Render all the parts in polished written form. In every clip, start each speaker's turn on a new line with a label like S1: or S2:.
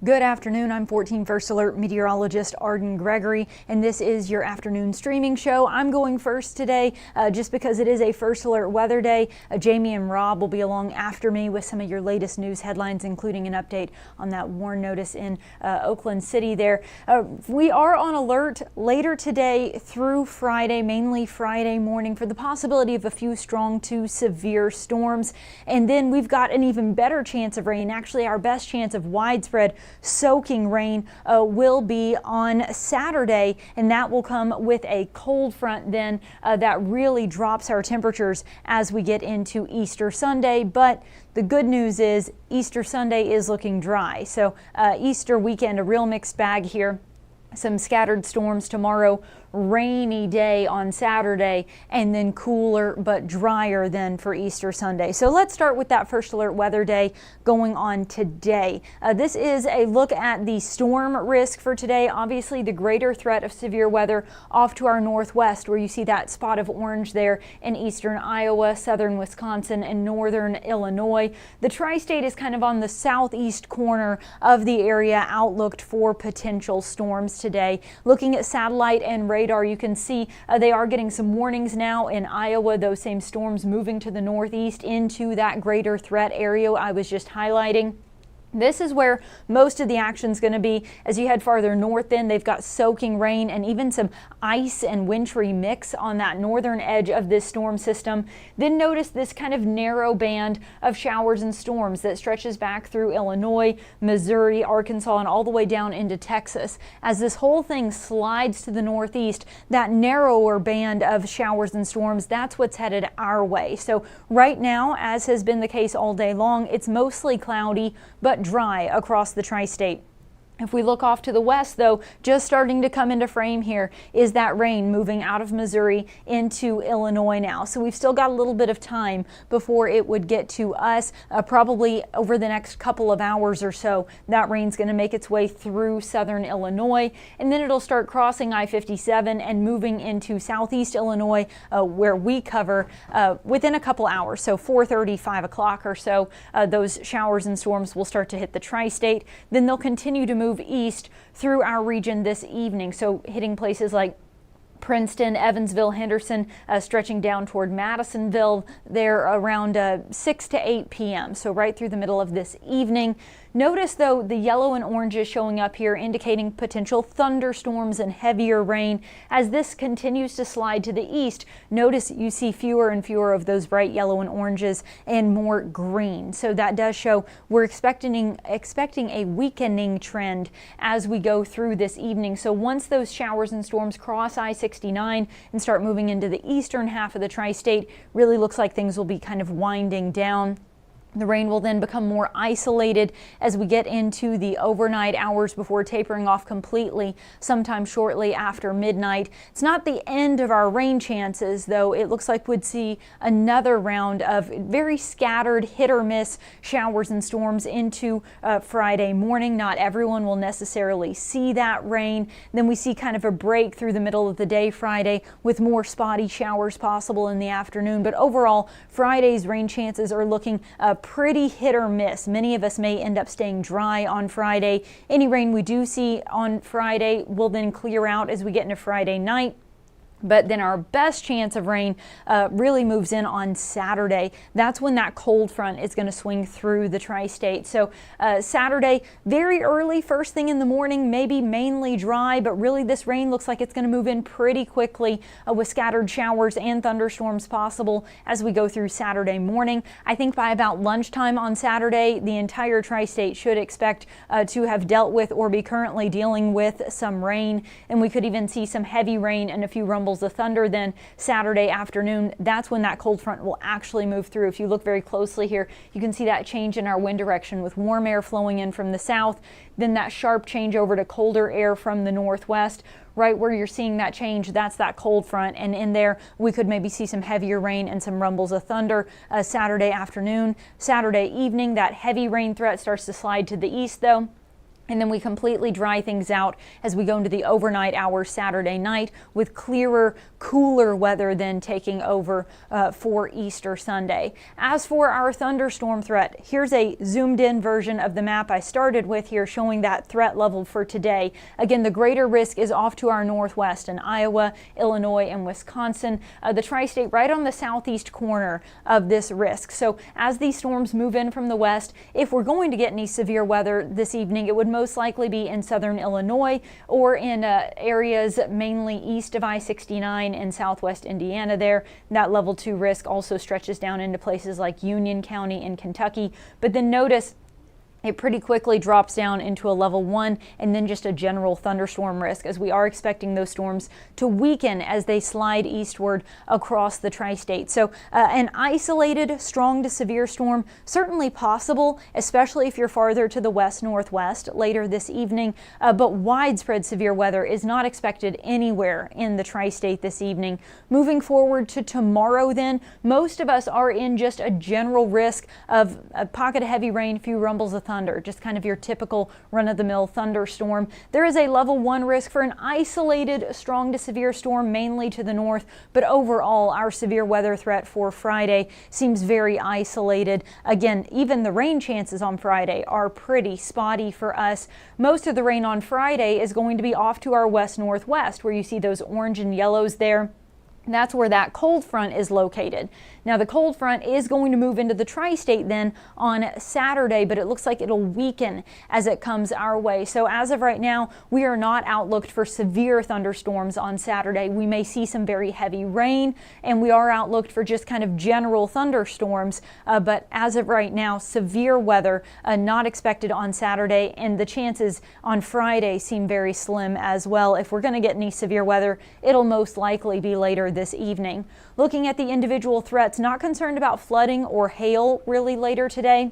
S1: Good afternoon. I'm 14 First Alert meteorologist Arden Gregory, and this is your afternoon streaming show. I'm going first today just because it is a First Alert weather day. Jamie and Rob will be along after me with some of your latest news headlines, including an update on that WARN notice in Oakland City there. We are on alert later today through Friday, mainly Friday morning, for the possibility of a few strong to severe storms. And then we've got an even better chance of rain. Actually, our best chance of widespread soaking rain will be on Saturday, and that will come with a cold front then that really drops our temperatures as we get into Easter Sunday. But the good news is Easter Sunday is looking dry. So Easter weekend, a real mixed bag here. Some scattered storms tomorrow, rainy day on Saturday, and then cooler but drier than for Easter Sunday. So let's start with that First Alert weather day going on today. This is a look at the storm risk for today. Obviously, the greater threat of severe weather off to our northwest, where you see that spot of orange there in eastern Iowa, southern Wisconsin, and northern Illinois. The tri-state is kind of on the southeast corner of the area outlooked for potential storms today. Looking at satellite and radar, you can see they are getting some warnings now in Iowa. Those same storms moving to the northeast into that greater threat area I was just highlighting. This is where most of the action is going to be. As you head farther north, then they've got soaking rain and even some ice and wintry mix on that northern edge of this storm system. Then notice this kind of narrow band of showers and storms that stretches back through Illinois, Missouri, Arkansas, and all the way down into Texas. As this whole thing slides to the northeast, that narrower band of showers and storms, that's what's headed our way. So right now, as has been the case all day long, it's mostly cloudy but dry across the tri-state. If we look off to the west, though, just starting to come into frame here is that rain moving out of Missouri into Illinois now. So we've still got a little bit of time before it would get to us. Probably over the next couple of hours or so, that rain's going to make its way through southern Illinois, and then it'll start crossing I-57 and moving into southeast Illinois, where we cover within a couple hours. So 4:30, 5 o'clock or so, those showers and storms will start to hit the tri-state. Then they'll continue to move east through our region this evening, so hitting places like Princeton, Evansville, Henderson, stretching down toward Madisonville there around 6 to 8 p.m. So right through the middle of this evening. Notice, though, the yellow and oranges showing up here indicating potential thunderstorms and heavier rain. As this continues to slide to the east, notice you see fewer and fewer of those bright yellow and oranges and more green. So that does show we're expecting a weakening trend as we go through this evening. So once those showers and storms cross I-69 and start moving into the eastern half of the tri-state, really looks like things will be kind of winding down. The rain will then become more isolated as we get into the overnight hours before tapering off completely sometime shortly after midnight. It's not the end of our rain chances, though. It looks like we'd see another round of very scattered hit or miss showers and storms into Friday morning. Not everyone will necessarily see that rain. Then we see kind of a break through the middle of the day Friday with more spotty showers possible in the afternoon. But overall, Friday's rain chances are looking pretty hit or miss. Many of us may end up staying dry on Friday. Any rain we do see on Friday will then clear out as we get into Friday night. But then our best chance of rain really moves in on Saturday. That's when that cold front is going to swing through the tri-state. So Saturday, very early, first thing in the morning, maybe mainly dry, but really this rain looks like it's going to move in pretty quickly with scattered showers and thunderstorms possible as we go through Saturday morning. I think by about lunchtime on Saturday, the entire tri-state should expect to have dealt with or be currently dealing with some rain, and we could even see some heavy rain and a few rumbles of thunder. Then Saturday afternoon, that's when that cold front will actually move through. If you look very closely here, you can see that change in our wind direction with warm air flowing in from the south, then that sharp change over to colder air from the northwest. Right where you're seeing that change, that's that cold front, and in there we could maybe see some heavier rain and some rumbles of thunder Saturday afternoon. Saturday evening, that heavy rain threat starts to slide to the east, though. And then we completely dry things out as we go into the overnight hours Saturday night with clearer, cooler weather then taking over for Easter Sunday. As for our thunderstorm threat, here's a zoomed in version of the map I started with here showing that threat level for today. Again, the greater risk is off to our northwest in Iowa, Illinois, and Wisconsin. The tri-state right on the southeast corner of this risk. So as these storms move in from the west, if we're going to get any severe weather this evening, it would most likely be in southern Illinois or in areas mainly east of I-69 in southwest Indiana there. That level 2 risk also stretches down into places like Union County in Kentucky. But then notice it pretty quickly drops down into a level 1 and then just a general thunderstorm risk, as we are expecting those storms to weaken as they slide eastward across the tri-state. So an isolated strong to severe storm certainly possible, especially if you're farther to the west-northwest later this evening, but widespread severe weather is not expected anywhere in the tri-state this evening. Moving forward to tomorrow then, most of us are in just a general risk of a pocket of heavy rain, few rumbles of thunder, just kind of your typical run-of-the-mill thunderstorm. There is a level 1 risk for an isolated strong to severe storm mainly to the north, but overall our severe weather threat for Friday seems very isolated. Again, even the rain chances on Friday are pretty spotty for us. Most of the rain on Friday is going to be off to our west-northwest, where you see those orange and yellows there. That's where that cold front is located. Now the cold front is going to move into the tri-state then on Saturday, but it looks like it'll weaken as it comes our way. So as of right now, we are not outlooked for severe thunderstorms on Saturday. We may see some very heavy rain, and we are outlooked for just kind of general thunderstorms. But as of right now, severe weather not expected on Saturday, and the chances on Friday seem very slim as well. If we're going to get any severe weather, it'll most likely be later this evening. Looking at the individual threats, not concerned about flooding or hail really later today.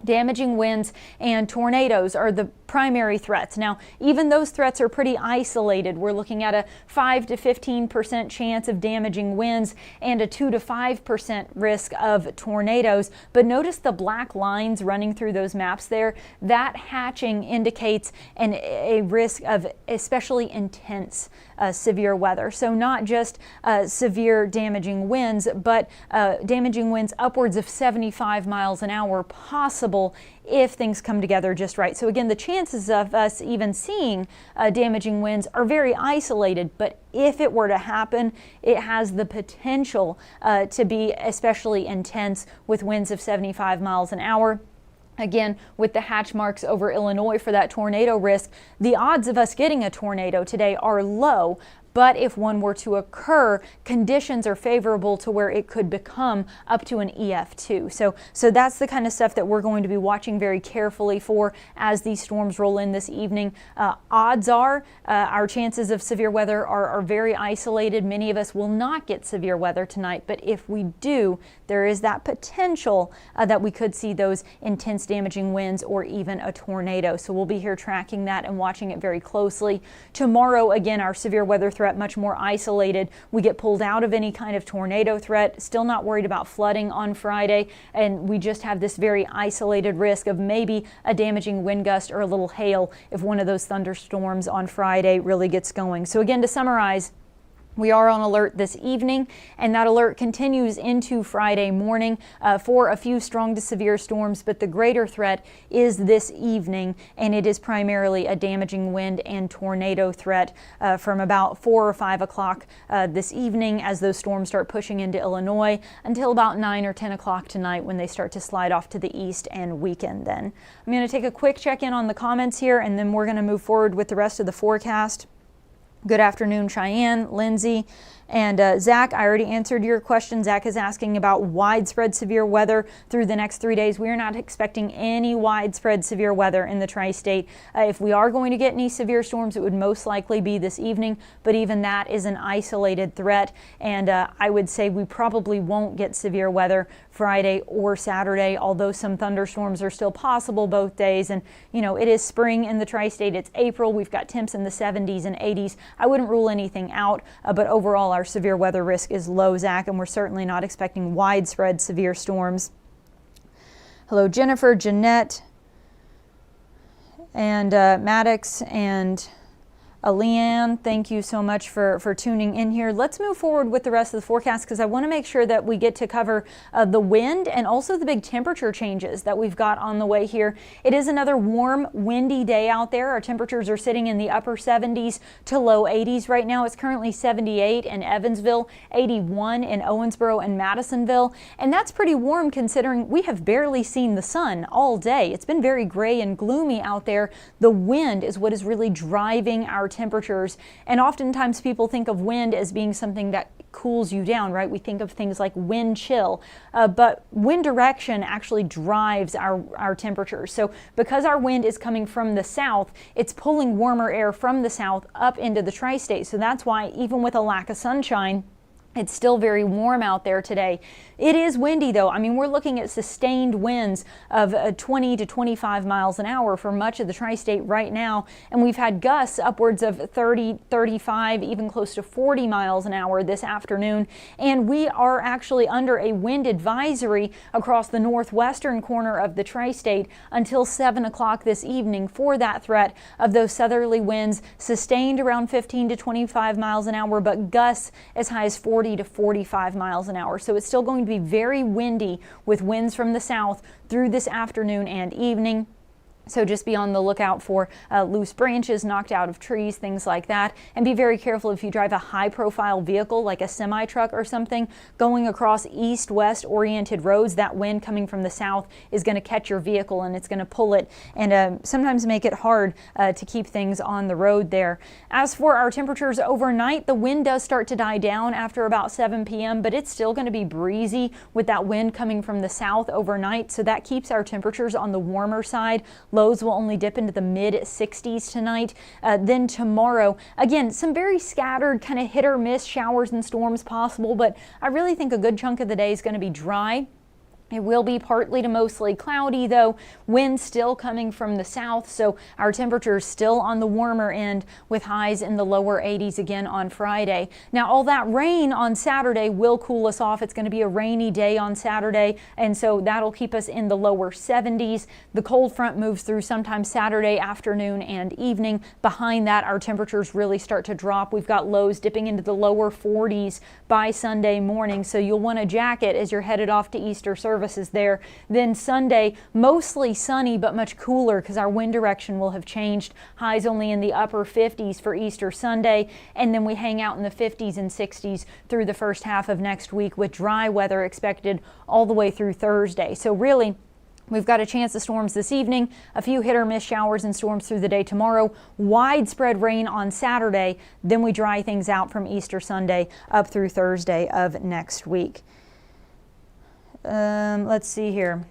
S1: Damaging winds and tornadoes are the primary threats. Now, even those threats are pretty isolated. We're looking at a 5 to 15% chance of damaging winds and a 2 to 5% risk of tornadoes. But notice the black lines running through those maps there. That hatching indicates a risk of especially intense severe weather. So not just severe damaging winds, but damaging winds upwards of 75 miles an hour possible if things come together just right. So again, the chances of us even seeing damaging winds are very isolated, but if it were to happen, it has the potential to be especially intense with winds of 75 miles an hour. Again, with the hatch marks over Illinois for that tornado risk, the odds of us getting a tornado today are low. But if one were to occur, conditions are favorable to where it could become up to an EF2. So that's the kind of stuff that we're going to be watching very carefully for as these storms roll in this evening. Odds are our chances of severe weather are very isolated. Many of us will not get severe weather tonight, but if we do, there is that potential that we could see those intense damaging winds or even a tornado. So we'll be here tracking that and watching it very closely. Tomorrow, again, our severe weather threat much more isolated. We get pulled out of any kind of tornado threat, still not worried about flooding on Friday, and we just have this very isolated risk of maybe a damaging wind gust or a little hail if one of those thunderstorms on Friday really gets going. So again, to summarize, we are on alert this evening, and that alert continues into Friday morning for a few strong to severe storms, but the greater threat is this evening, and it is primarily a damaging wind and tornado threat from about 4 or 5 o'clock this evening as those storms start pushing into Illinois until about 9 or 10 o'clock tonight when they start to slide off to the east and weaken then. I'm going to take a quick check-in on the comments here, and then we're going to move forward with the rest of the forecast. Good afternoon, Cheyenne, Lindsay, and Zach. I already answered your question. Zach is asking about widespread severe weather through the next 3 days. We are not expecting any widespread severe weather in the tri-state. If we are going to get any severe storms, it would most likely be this evening, but even that is an isolated threat, and I would say we probably won't get severe weather Friday or Saturday, although some thunderstorms are still possible both days. And you know, it is spring in the tri-state. It's April. We've got temps in the 70s and 80s. I wouldn't rule anything out, but overall our severe weather risk is low, Zach, and we're certainly not expecting widespread severe storms. Hello, Jennifer, Jeanette, And Maddox and Leanne, thank you so much for tuning in here. Let's move forward with the rest of the forecast because I want to make sure that we get to cover the wind and also the big temperature changes that we've got on the way here. It is another warm, windy day out there. Our temperatures are sitting in the upper 70s to low 80s right now. It's currently 78 in Evansville, 81 in Owensboro and Madisonville. And that's pretty warm considering we have barely seen the sun all day. It's been very gray and gloomy out there. The wind is what is really driving our temperatures, and oftentimes people think of wind as being something that cools you down, right? We think of things like wind chill, but wind direction actually drives our temperatures. So because our wind is coming from the south, it's pulling warmer air from the south up into the tri-state. So that's why even with a lack of sunshine, it's still very warm out there today. It is windy though. I mean, we're looking at sustained winds of 20 to 25 miles an hour for much of the tri-state right now. And we've had gusts upwards of 30, 35, even close to 40 miles an hour this afternoon. And we are actually under a wind advisory across the northwestern corner of the tri-state until 7 o'clock this evening for that threat of those southerly winds sustained around 15 to 25 miles an hour, but gusts as high as 40 to 45 miles an hour. So it's still going to be very windy with winds from the south through this afternoon and evening. So just be on the lookout for loose branches knocked out of trees, things like that. And be very careful if you drive a high-profile vehicle like a semi-truck or something going across east-west oriented roads. That wind coming from the south is going to catch your vehicle and it's going to pull it and sometimes make it hard to keep things on the road there. As for our temperatures overnight, the wind does start to die down after about 7 p.m., but it's still going to be breezy with that wind coming from the south overnight. So that keeps our temperatures on the warmer side. Lows will only dip into the mid 60s tonight. Then tomorrow, again, some very scattered kind of hit or miss showers and storms possible, but I really think a good chunk of the day is going to be dry. It will be partly to mostly cloudy though, wind still coming from the south, so our temperatures still on the warmer end with highs in the lower 80s again on Friday. Now all that rain on Saturday will cool us off. It's going to be a rainy day on Saturday, and so that'll keep us in the lower 70s. The cold front moves through sometime Saturday afternoon and evening. Behind that, our temperatures really start to drop. We've got lows dipping into the lower 40s by Sunday morning, so you'll want a jacket as you're headed off to Easter services there. Then Sunday, mostly sunny but much cooler because our wind direction will have changed. Highs only in the upper 50s for Easter Sunday, and then we hang out in the 50s and 60s through the first half of next week with dry weather expected all the way through Thursday. So really, we've got a chance of storms this evening, a few hit or miss showers and storms through the day tomorrow, widespread rain on Saturday, then we dry things out from Easter Sunday up through Thursday of next week. Let's see here.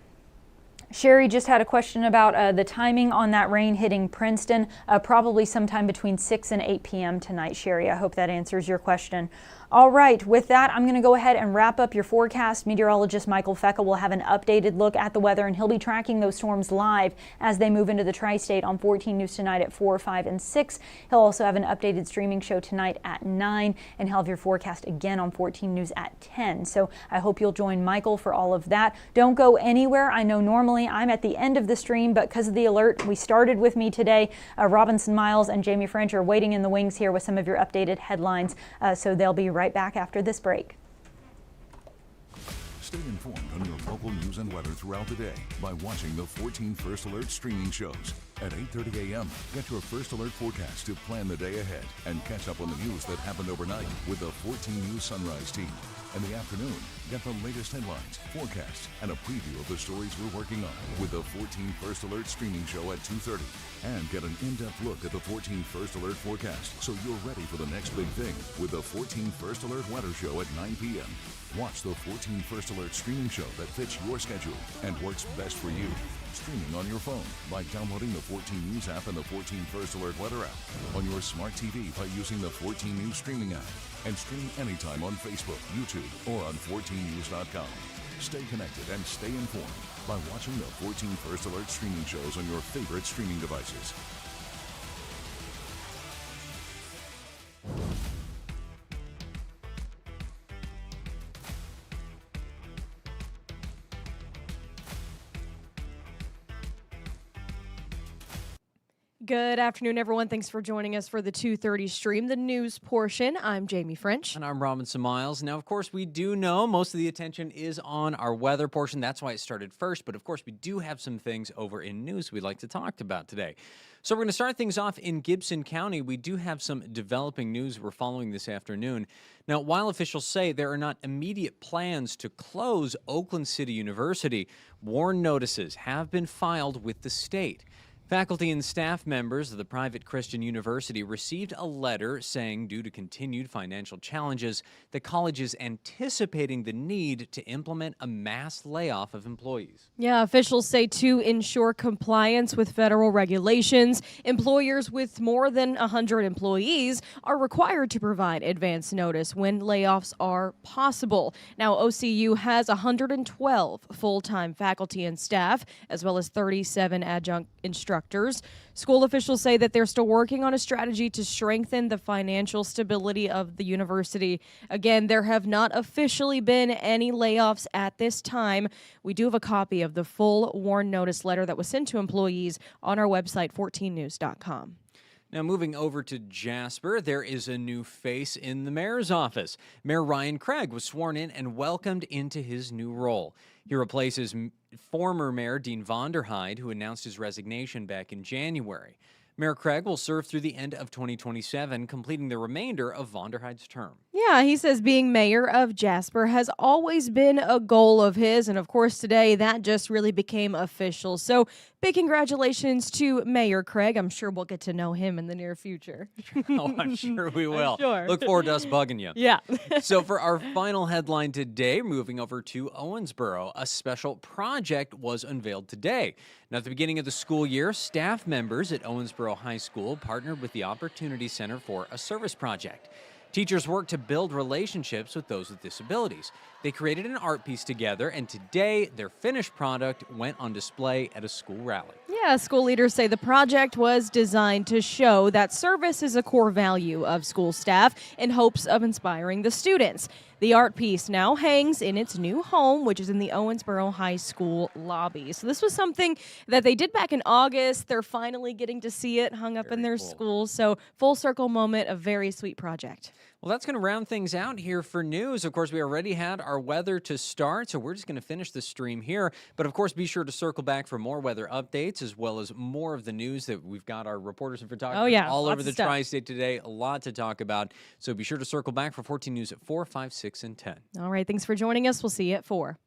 S1: Sherry just had a question about the timing on that rain hitting Princeton, probably sometime between 6 and 8 p.m. tonight, Sherry. I hope that answers your question. All right, with that, I'm going to go ahead and wrap up your forecast. Meteorologist Michael Fecka will have an updated look at the weather, and he'll be tracking those storms live as they move into the tri-state on 14 News Tonight at 4, 5, and 6. He'll also have an updated streaming show tonight at 9, and he'll have your forecast again on 14 News at 10. So I hope you'll join Michael for all of that. Don't go anywhere. I know normally I'm at the end of the stream, but because of the alert we started with me today, Robinson Miles and Jamie French are waiting in the wings here with some of your updated headlines, so they'll be right back after this break.
S2: Stay informed on your local news and weather throughout the day by watching the 14 First Alert streaming shows. At 8:30 a.m., get your First Alert forecast to plan the day ahead and catch up on the news that happened overnight with the 14 News Sunrise team. In the afternoon, get the latest headlines, forecasts, and a preview of the stories we're working on with the 14 First Alert streaming show at 2:30. And get an in-depth look at the 14 First Alert forecast so you're ready for the next big thing with the 14 First Alert weather show at 9 p.m. Watch the 14 First Alert streaming show that fits your schedule and works best for you. Streaming on your phone by downloading the 14 News app and the 14 First Alert weather app. On your smart TV by using the 14 News streaming app. And stream anytime on Facebook, YouTube, or on 14news.com. Stay connected and stay informed by watching the 14 First Alert streaming shows on your favorite streaming devices.
S3: Good afternoon, everyone. Thanks for joining us for the 2:30 stream, the news portion. I'm Jamie French.
S4: And I'm Robinson Miles. Now, of course, we do know most of the attention is on our weather portion. That's why it started first. But, of course, we do have some things over in news we'd like to talk about today. So we're going to start things off in Gibson County. We do have some developing news we're following this afternoon. Now, while officials say there are not immediate plans to close Oakland City University, warn notices have been filed with the state. Faculty and staff members of the private Christian university received a letter saying due to continued financial challenges, the college is anticipating the need to implement a mass layoff of employees.
S3: Yeah, officials say to ensure compliance with federal regulations, employers with more than 100 employees are required to provide advance notice when layoffs are possible. Now, OCU has 112 full-time faculty and staff, as well as 37 adjunct instructors. School officials say that they're still working on a strategy to strengthen the financial stability of the university. Again, there have not officially been any layoffs at this time. We do have a copy of the full warn notice letter that was sent to employees on our website, 14news.com.
S4: Now, moving over to Jasper, there is a new face in the mayor's office. Mayor Ryan Craig was sworn in and welcomed into his new role. He replaces former Mayor Dean Vonderheide, who announced his resignation back in January. Mayor Craig will serve through the end of 2027, completing the remainder of Vonderheide's term.
S3: Yeah, he says being mayor of Jasper has always been a goal of his, and of course today that just really became official. So big congratulations to Mayor Craig. I'm sure we'll get to know him in the near future.
S4: Oh, I'm sure we will.
S3: sure.
S4: Look forward to us bugging you.
S3: Yeah.
S4: So for our final headline today, moving over to Owensboro, a special project was unveiled today. Now, at the beginning of the school year, staff members at Owensboro High School partnered with the Opportunity Center for a service project. Teachers work to build relationships with those with disabilities. They created an art piece together, and today their finished product went on display at a school rally.
S3: Yeah, school leaders say the project was designed to show that service is a core value of school staff in hopes of inspiring the students. The art piece now hangs in its new home, which is in the Owensboro High School lobby. So this was something that they did back in August. They're finally getting to see it hung up in their school. So full circle moment, a very sweet project.
S4: Well, that's going to round things out here for news. Of course, we already had our weather to start, so we're just going to finish the stream here. But, of course, be sure to circle back for more weather updates as well as more of the news that we've got our reporters and photographers all over the tri-state today. A lot to talk about. So be sure to circle back for 14 News at 4, 5, 6, and 10.
S3: All right, thanks for joining us. We'll see you at 4.